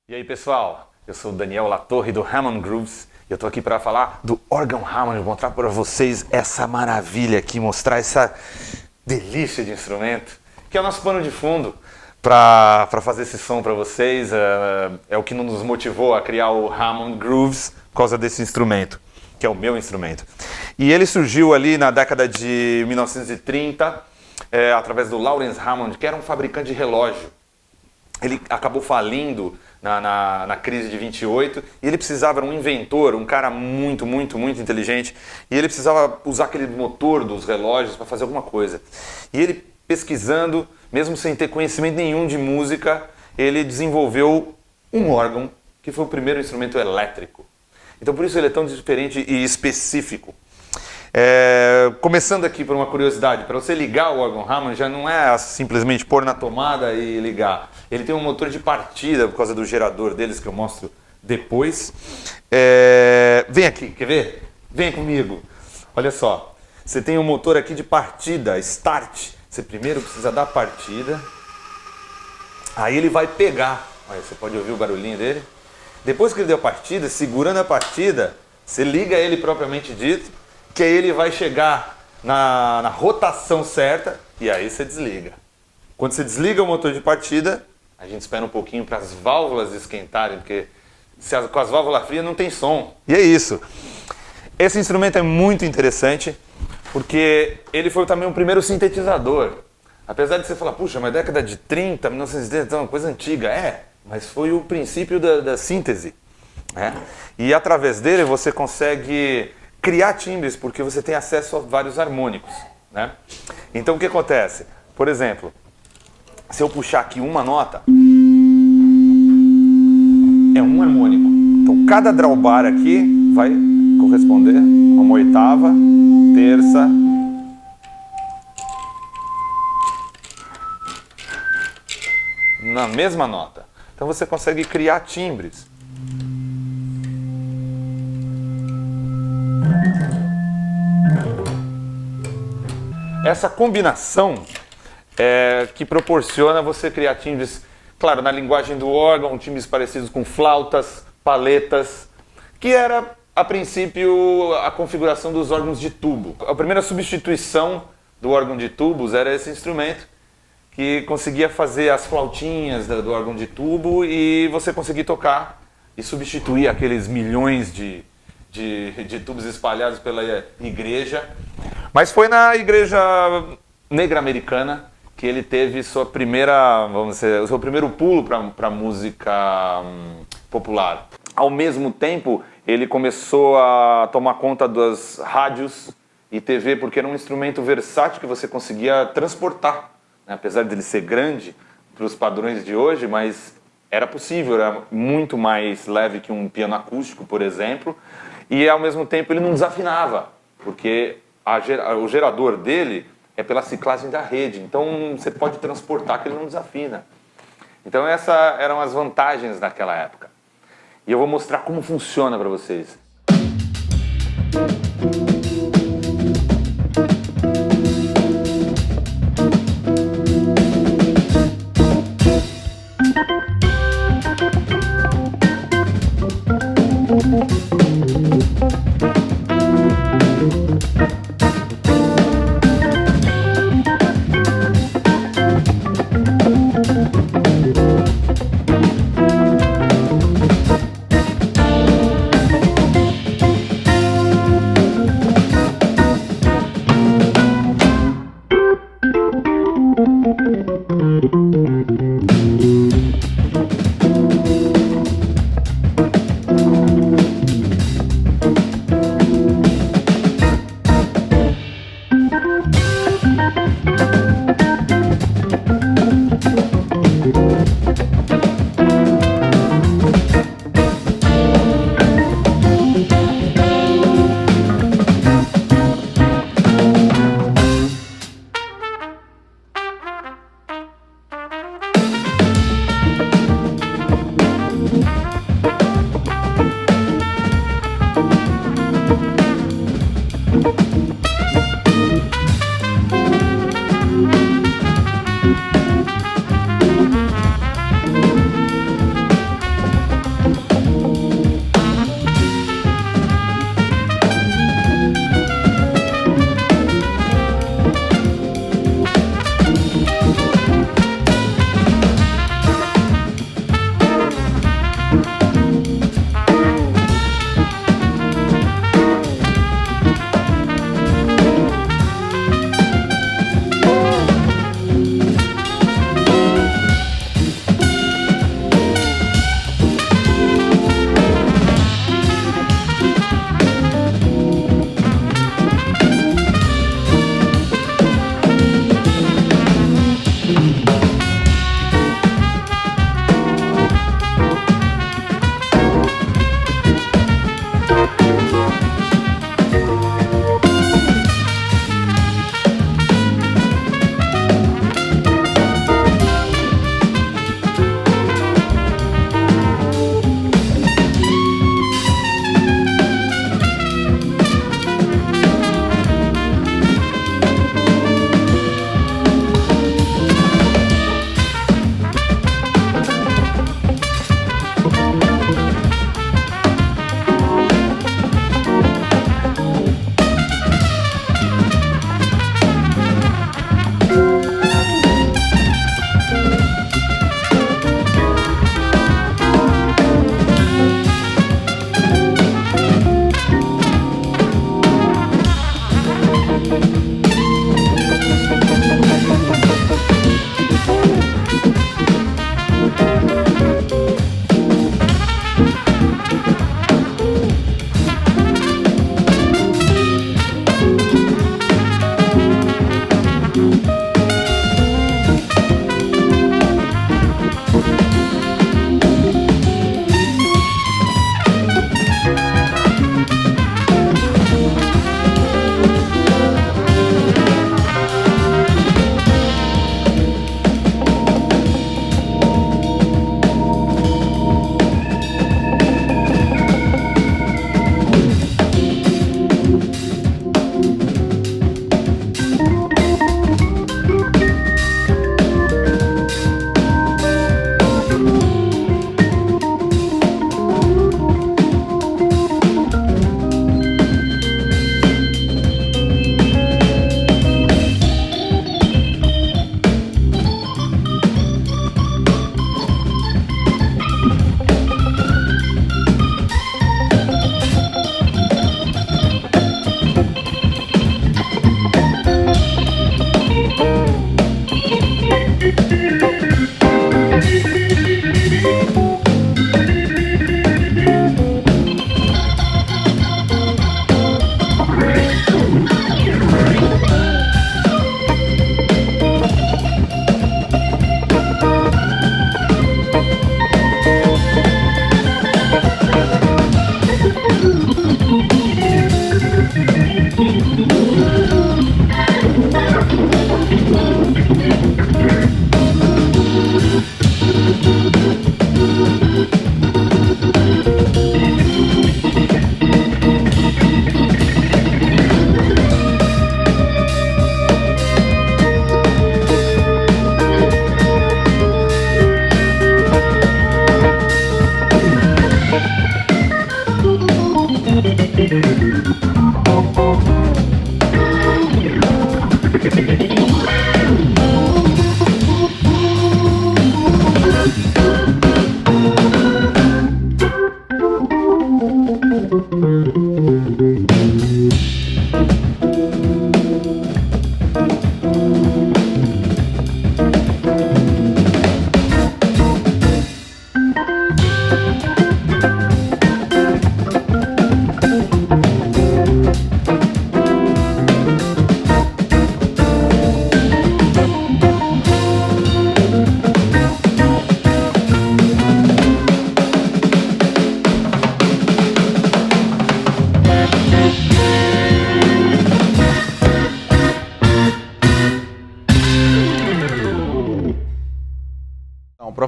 E aí pessoal, eu sou o Daniel Latorre do Hammond Grooves e eu tô aqui para falar do órgão Hammond, mostrar para vocês essa maravilha aqui, mostrar essa delícia de instrumento, que é o nosso pano de fundo para fazer esse som para vocês. É o que nos motivou a criar o Hammond Grooves por causa desse instrumento, que é o meu instrumento. E ele surgiu ali na década de 1930, através do Lawrence Hammond, que era um fabricante de relógio. Ele acabou falindo na crise de 28 e ele precisava, era um inventor, um cara muito inteligente, e ele precisava usar aquele motor dos relógios para fazer alguma coisa. E ele, pesquisando, mesmo sem ter conhecimento nenhum de música, ele desenvolveu um órgão que foi o primeiro instrumento elétrico. Então por isso ele é tão diferente e específico. Começando aqui por uma curiosidade, para você ligar o órgão Hammond já não é simplesmente pôr na tomada e ligar. Ele tem um motor de partida por causa do gerador deles, que eu mostro depois. Vem aqui, quer ver? Vem comigo. Olha só, você tem um motor aqui de partida, start. Você primeiro precisa dar partida, aí ele vai pegar. Olha, você pode ouvir o barulhinho dele. Depois que ele deu partida, segurando a partida, você liga ele propriamente dito, que aí ele vai chegar na rotação certa e aí você desliga. Quando você desliga o motor de partida, a gente espera um pouquinho para as válvulas esquentarem, porque com as válvulas frias não tem som. E é isso. Esse instrumento é muito interessante, porque ele foi também o primeiro sintetizador. Apesar de você falar, puxa, mas década de 30, 1930, é uma coisa antiga. Mas foi o princípio da síntese. E através dele você consegue criar timbres, porque você tem acesso a vários harmônicos. Então o que acontece? Por exemplo, se eu puxar aqui uma nota, é um harmônico. Então cada drawbar aqui vai corresponder a uma oitava, terça, na mesma nota. Então você consegue criar timbres. Essa combinação que proporciona você criar timbres, claro, na linguagem do órgão, timbres parecidos com flautas, paletas, que era, a princípio, a configuração dos órgãos de tubo. A primeira substituição do órgão de tubos era esse instrumento, que conseguia fazer as flautinhas do órgão de tubo e você conseguir tocar e substituir aqueles milhões de tubos espalhados pela igreja. Mas foi na igreja negra americana que ele teve sua primeira, o seu primeiro pulo para a música popular. Ao mesmo tempo, ele começou a tomar conta das rádios e TV, porque era um instrumento versátil que você conseguia transportar. Apesar de ele ser grande para os padrões de hoje, mas era possível, era muito mais leve que um piano acústico, por exemplo, e ao mesmo tempo ele não desafinava, porque o gerador dele é pela ciclagem da rede, então você pode transportar que ele não desafina. Então essas eram as vantagens daquela época. E eu vou mostrar como funciona para vocês.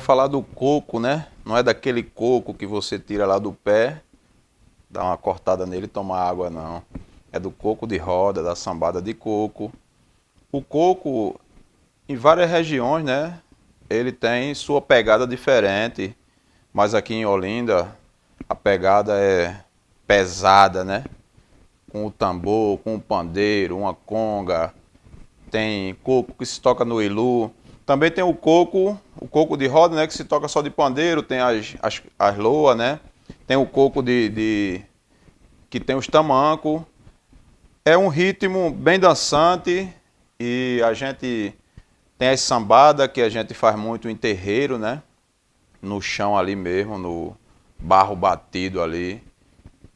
falar do coco, né? Não é daquele coco que você tira lá do pé, dá uma cortada nele e toma água, não. É do coco de roda, da sambada de coco. O coco, em várias regiões, né? Ele tem sua pegada diferente, mas aqui em Olinda a pegada é pesada, né? Com o tambor, com o pandeiro, uma conga. Tem coco que se toca no ilu. Também tem o coco de roda, né? Que se toca só de pandeiro, tem as loas, né? Tem o coco que tem os tamancos. É um ritmo bem dançante e a gente tem as sambada que a gente faz muito em terreiro, né? No chão ali mesmo, no barro batido ali.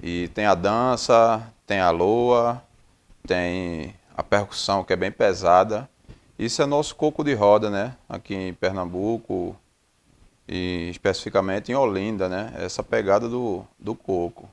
E tem a dança, tem a loa, tem a percussão que é bem pesada. Isso é nosso coco de roda, né? Aqui em Pernambuco e especificamente em Olinda, né? Essa pegada do coco.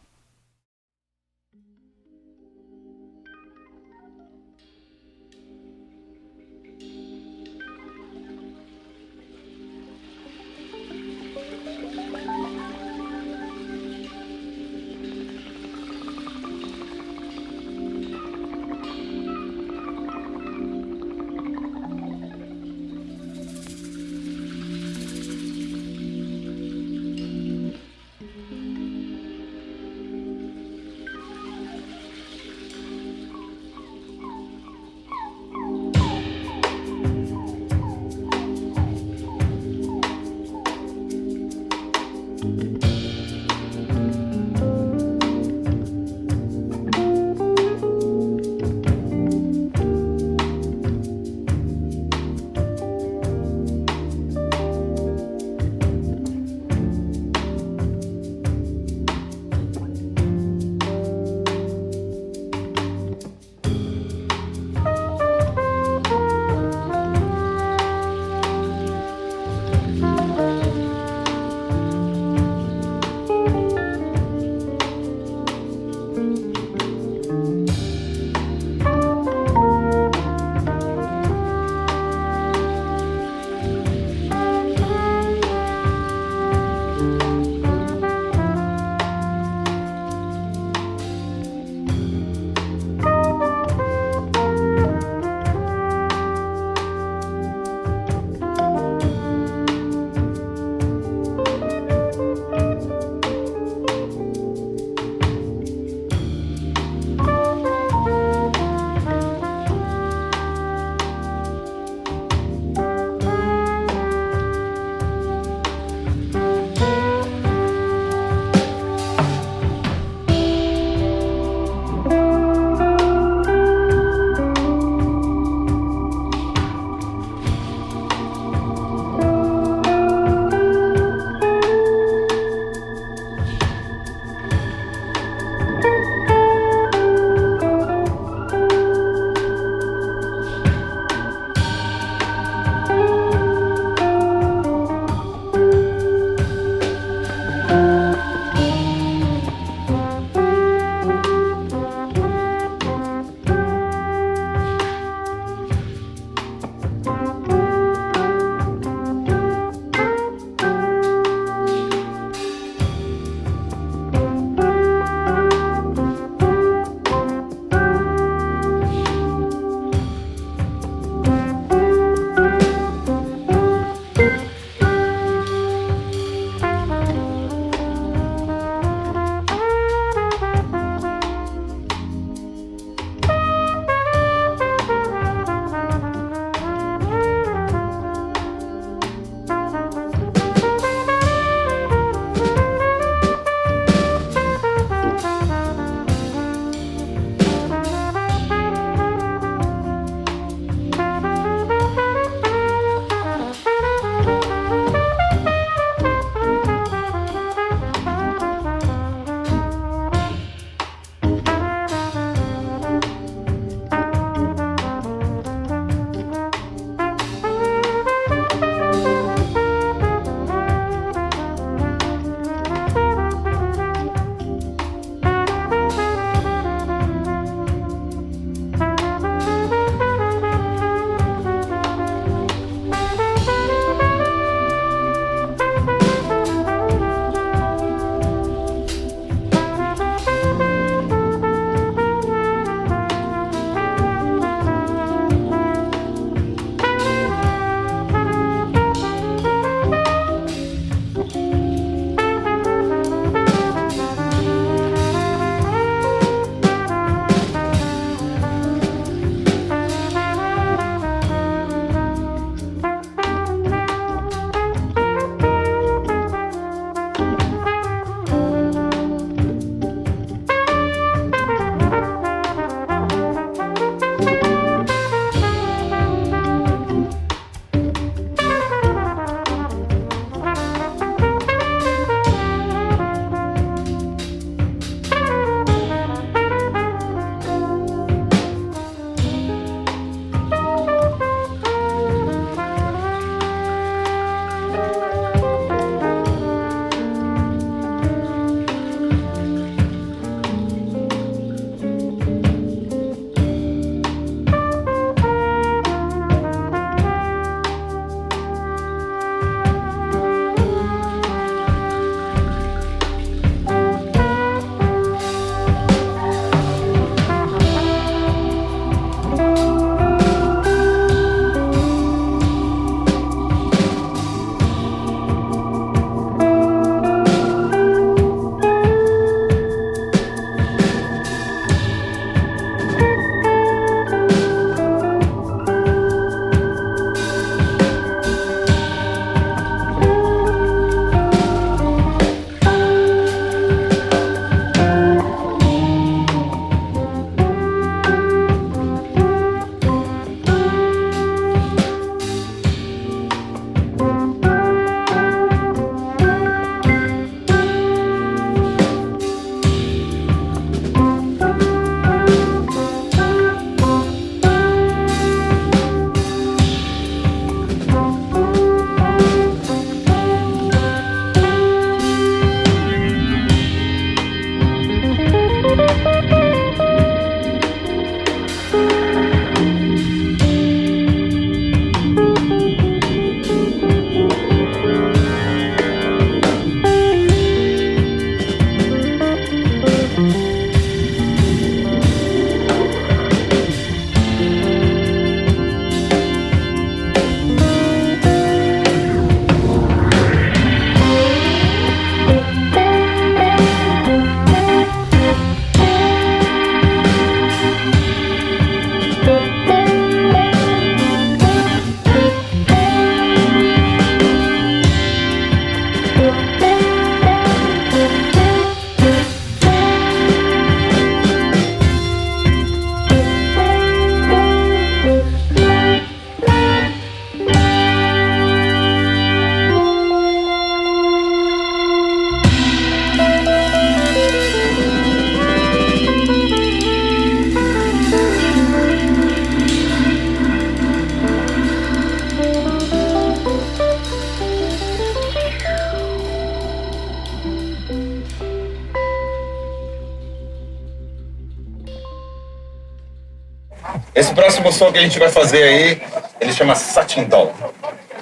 Esse próximo som que a gente vai fazer aí, ele chama Satin Doll.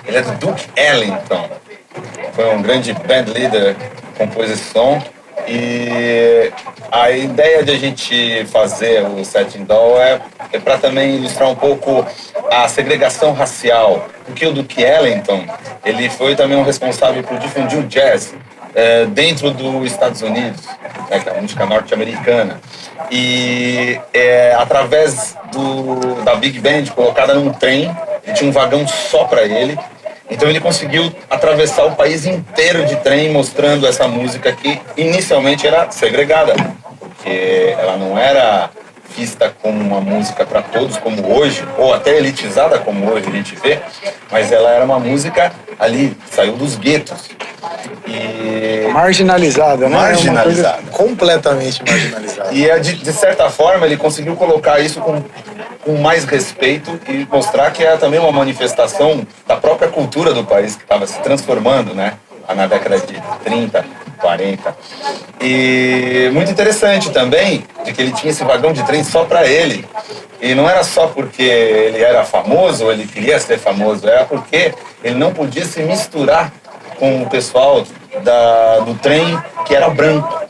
Ele é do Duke Ellington. Foi um grande band leader que compôs esse som. E a ideia de a gente fazer o Satin Doll é para também ilustrar um pouco a segregação racial. Porque o Duke Ellington, ele foi também um responsável por difundir o jazz dentro dos Estados Unidos, né, que é a música norte-americana. E através da Big Band colocada num trem, ele tinha um vagão só para ele. Então ele conseguiu atravessar o país inteiro de trem mostrando essa música que inicialmente era segregada, porque ela não era vista como uma música para todos como hoje, ou até elitizada como hoje a gente vê, mas ela era uma música ali, saiu dos guetos. E marginalizada, né? Marginalizada. É uma coisa completamente marginalizada. E de certa forma ele conseguiu colocar isso com mais respeito e mostrar que é também uma manifestação da própria cultura do país que estava se transformando, né? Na década de 30, 40. E muito interessante também de que ele tinha esse vagão de trem só para ele. E não era só porque ele era famoso, ou ele queria ser famoso, era porque ele não podia se misturar com o pessoal do trem que era branco.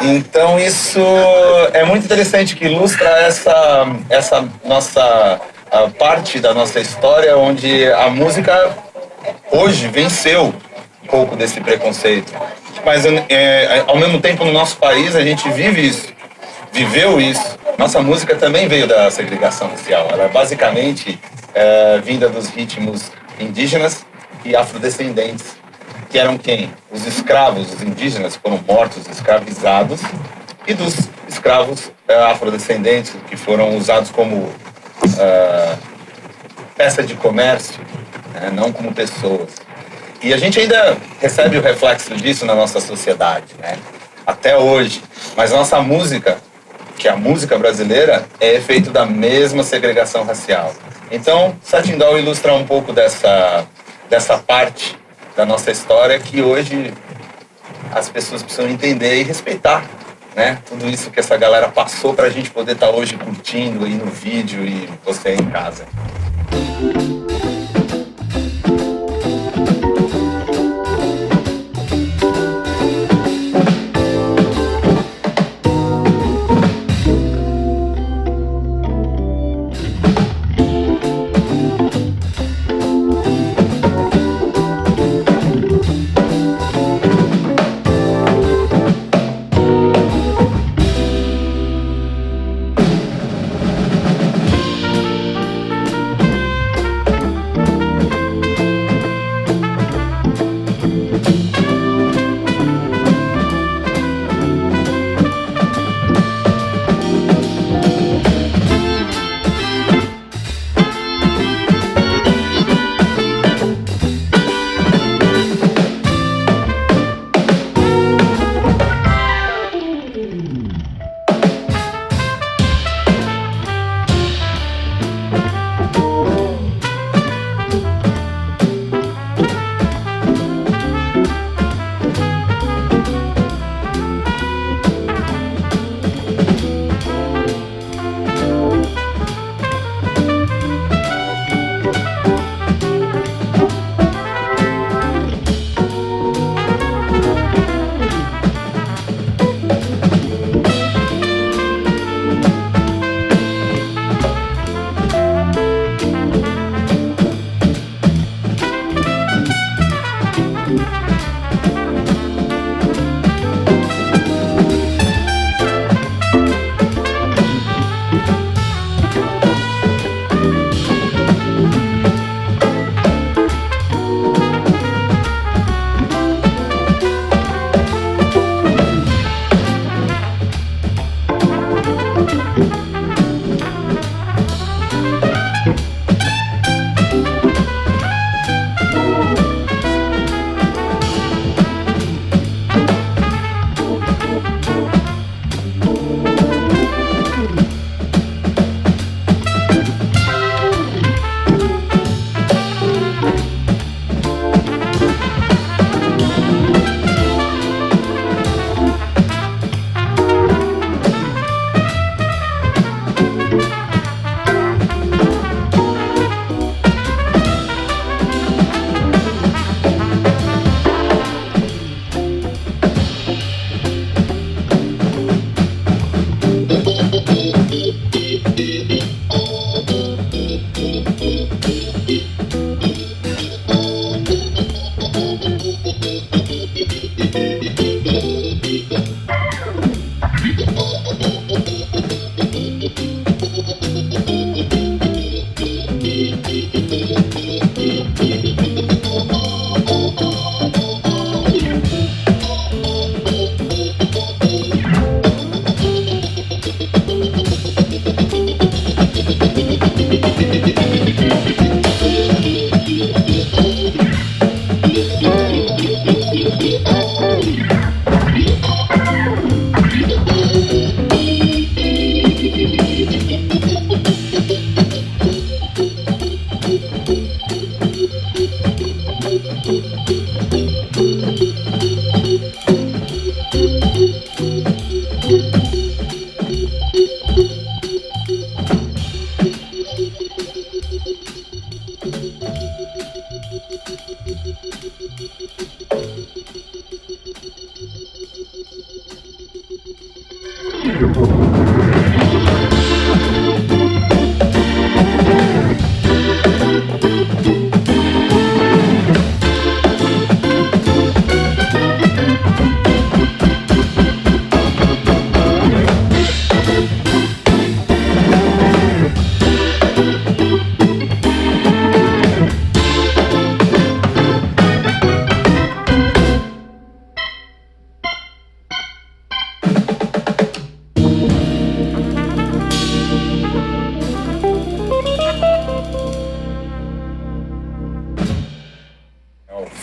Então isso é muito interessante, que ilustra essa nossa parte da nossa história, onde a música hoje venceu um pouco desse preconceito. Mas ao mesmo tempo no nosso país a gente vive isso, viveu isso. Nossa música também veio da segregação racial. Ela é basicamente vinda dos ritmos indígenas e afrodescendentes, que eram quem? Os escravos, os indígenas foram mortos, escravizados, e dos escravos afrodescendentes, que foram usados como peça de comércio, né? Não como pessoas. E a gente ainda recebe o reflexo disso na nossa sociedade, né? Até hoje. Mas a nossa música, que é a música brasileira, é efeito da mesma segregação racial. Então, Satin Doll ilustra um pouco dessa parte da nossa história que hoje as pessoas precisam entender e respeitar, né? Tudo isso que essa galera passou pra gente poder estar hoje curtindo aí no vídeo e você aí em casa.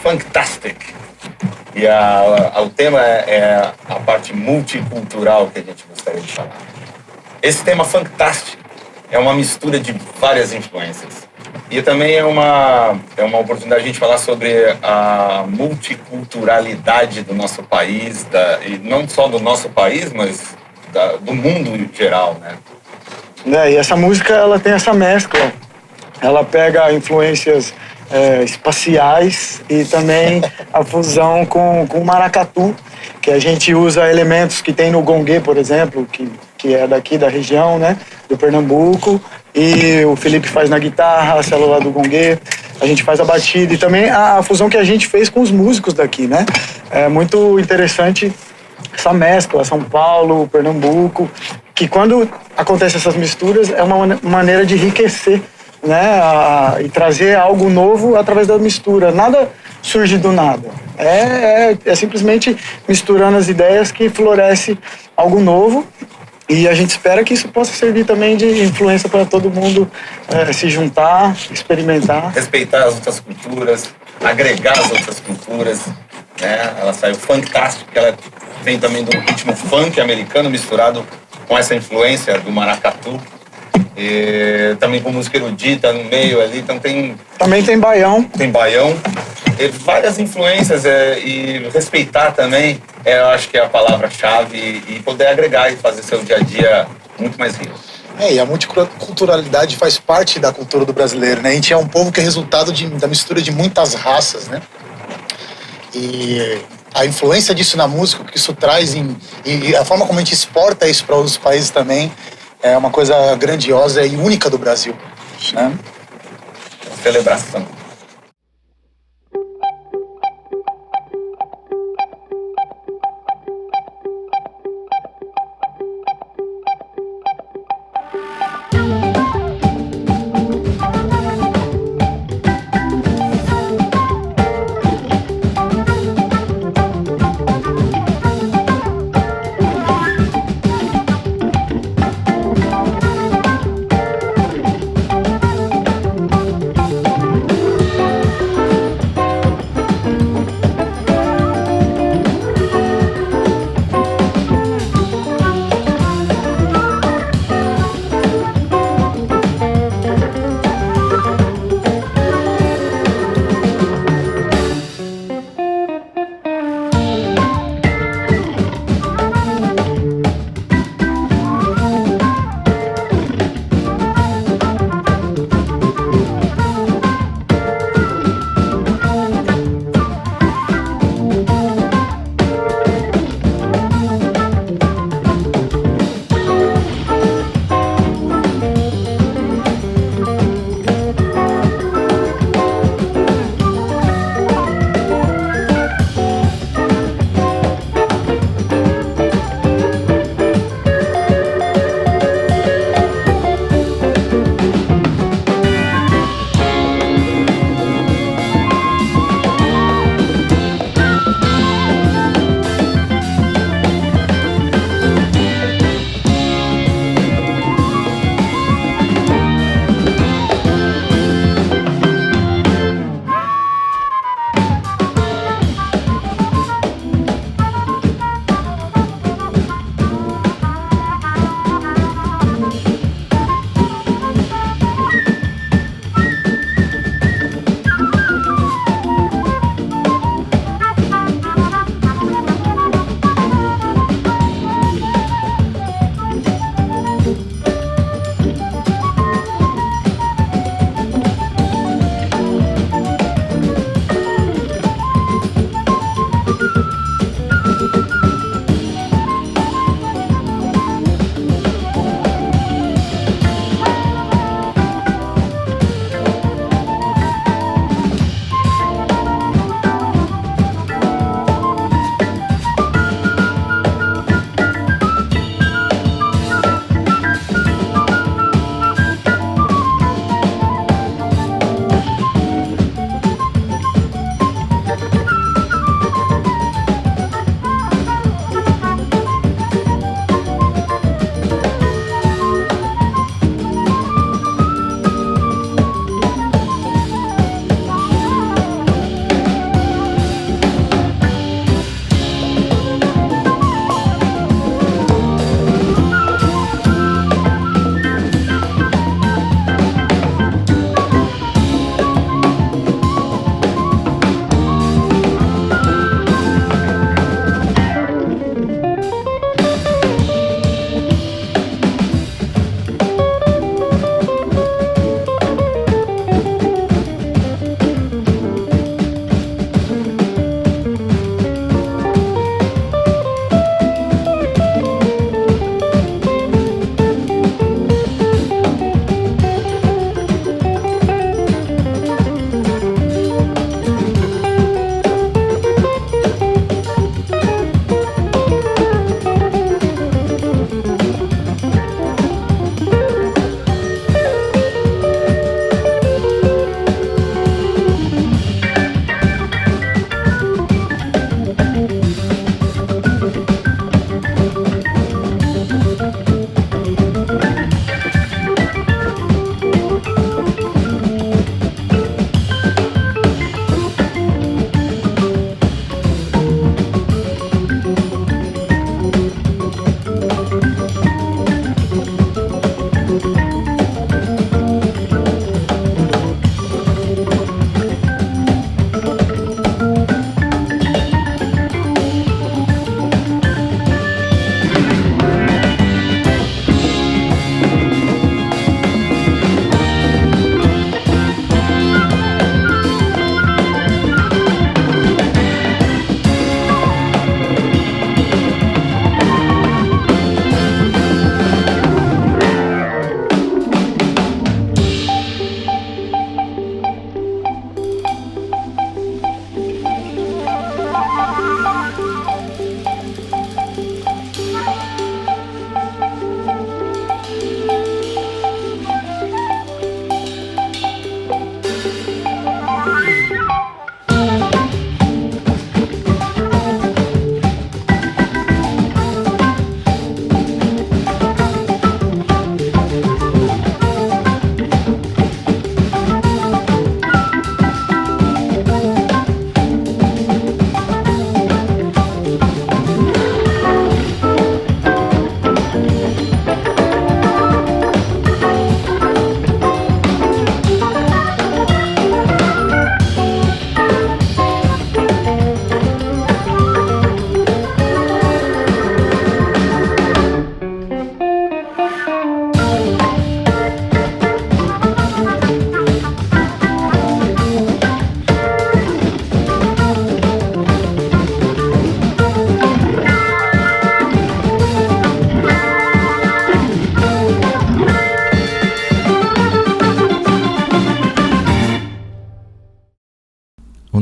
Fantastic. E o tema é a parte multicultural que a gente gostaria de falar. Esse tema Fantastic é uma mistura de várias influências. E também é uma oportunidade de a gente falar sobre a multiculturalidade do nosso país, e não só do nosso país, mas do mundo em geral, né? E essa música, ela tem essa mescla. Ela pega influências espaciais e também a fusão com o maracatu, que a gente usa elementos que tem no gongue, por exemplo, que é daqui da região, né, do Pernambuco, e o Felipe faz na guitarra, a célula do gongue, a gente faz a batida e também a fusão que a gente fez com os músicos daqui, né? É muito interessante essa mescla, São Paulo, Pernambuco, que quando acontecem essas misturas é uma maneira de enriquecer, né, e trazer algo novo através da mistura. Nada surge do nada. É simplesmente misturando as ideias que floresce algo novo, e a gente espera que isso possa servir também de influência para todo mundo se juntar, experimentar. Respeitar as outras culturas, agregar as outras culturas, né? Ela saiu fantástica, ela vem também do ritmo funk americano misturado com essa influência do maracatu. E também com música erudita no meio ali, então Também tem baião. Tem baião, e várias influências, e respeitar também, eu acho que é a palavra-chave, e poder agregar e fazer seu dia a dia muito mais rico. E a multiculturalidade faz parte da cultura do brasileiro, né? A gente é um povo que é resultado da mistura de muitas raças, né? E a influência disso na música, que isso traz, e a forma como a gente exporta isso para outros países também, é uma coisa grandiosa e única do Brasil, né? Celebração.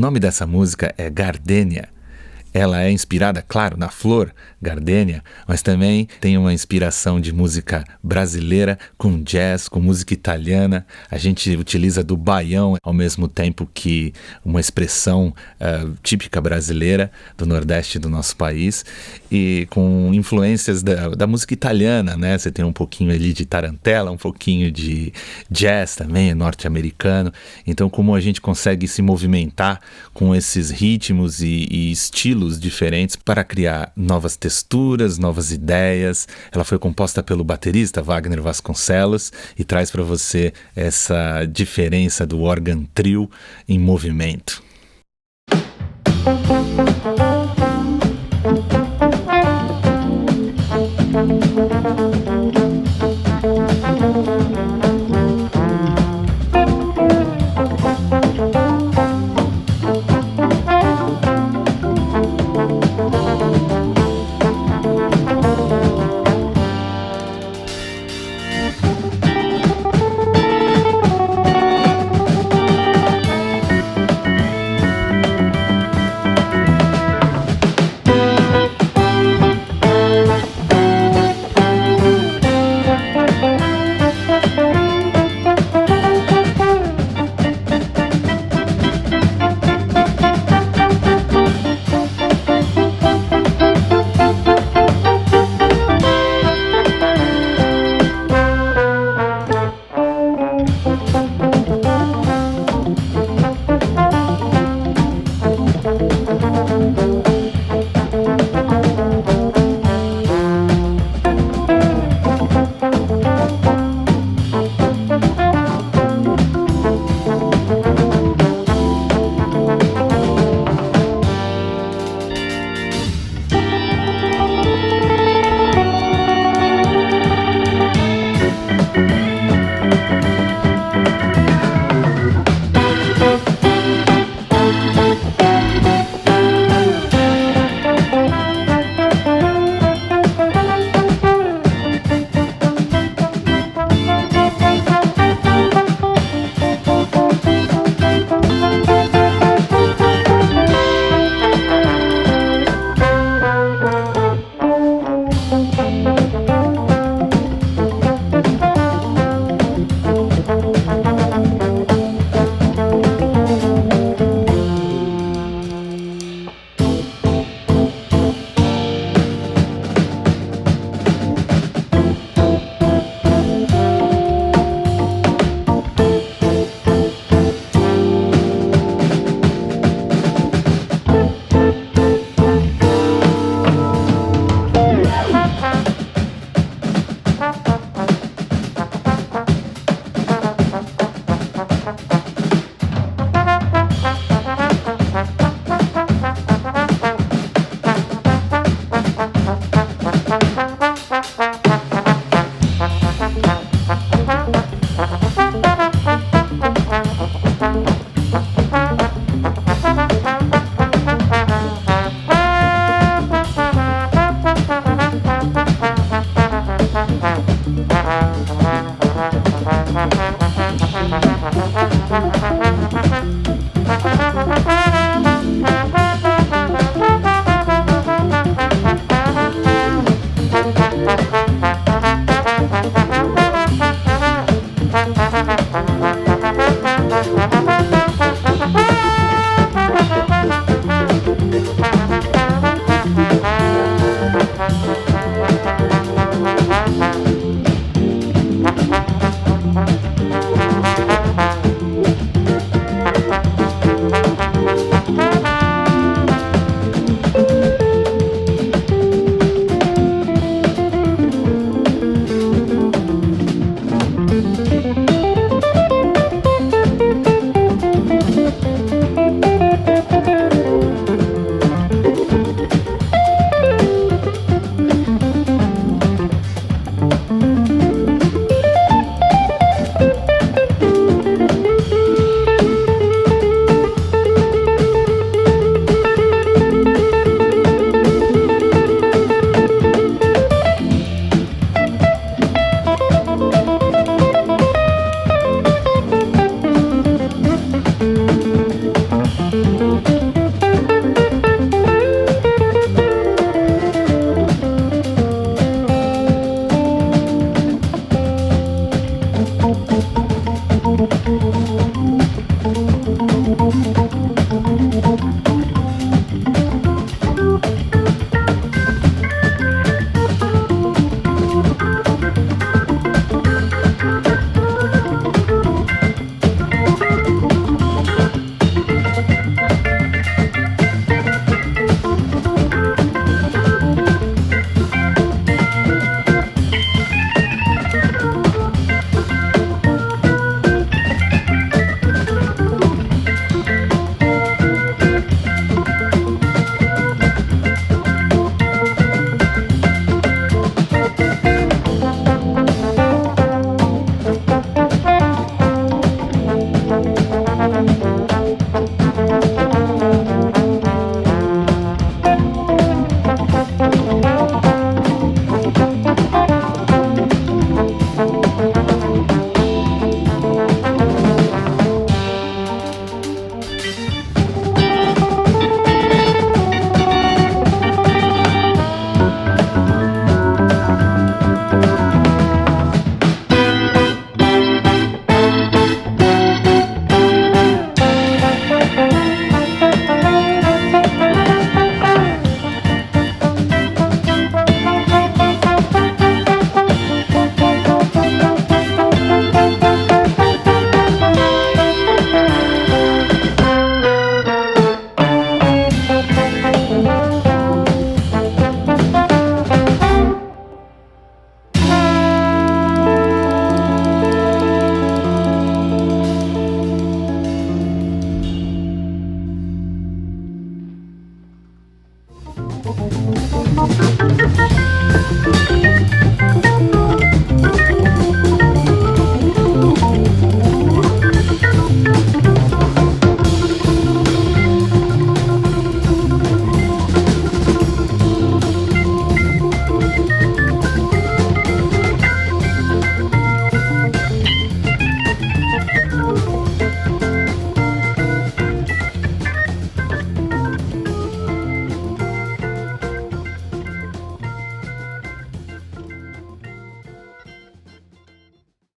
nome dessa música é Gardenia. Ela é inspirada, claro, na flor gardênia, mas também tem uma inspiração de música brasileira com jazz, com música italiana. A gente utiliza do baião ao mesmo tempo que uma expressão típica brasileira do Nordeste do nosso país, e com influências da música italiana, né? Você tem um pouquinho ali de tarantela, um pouquinho de jazz também, norte-americano. Então, como a gente consegue se movimentar com esses ritmos e estilos diferentes para criar novas texturas, novas ideias. Ela foi composta pelo baterista Wagner Vasconcelos e traz para você essa diferença do órgão trio em movimento.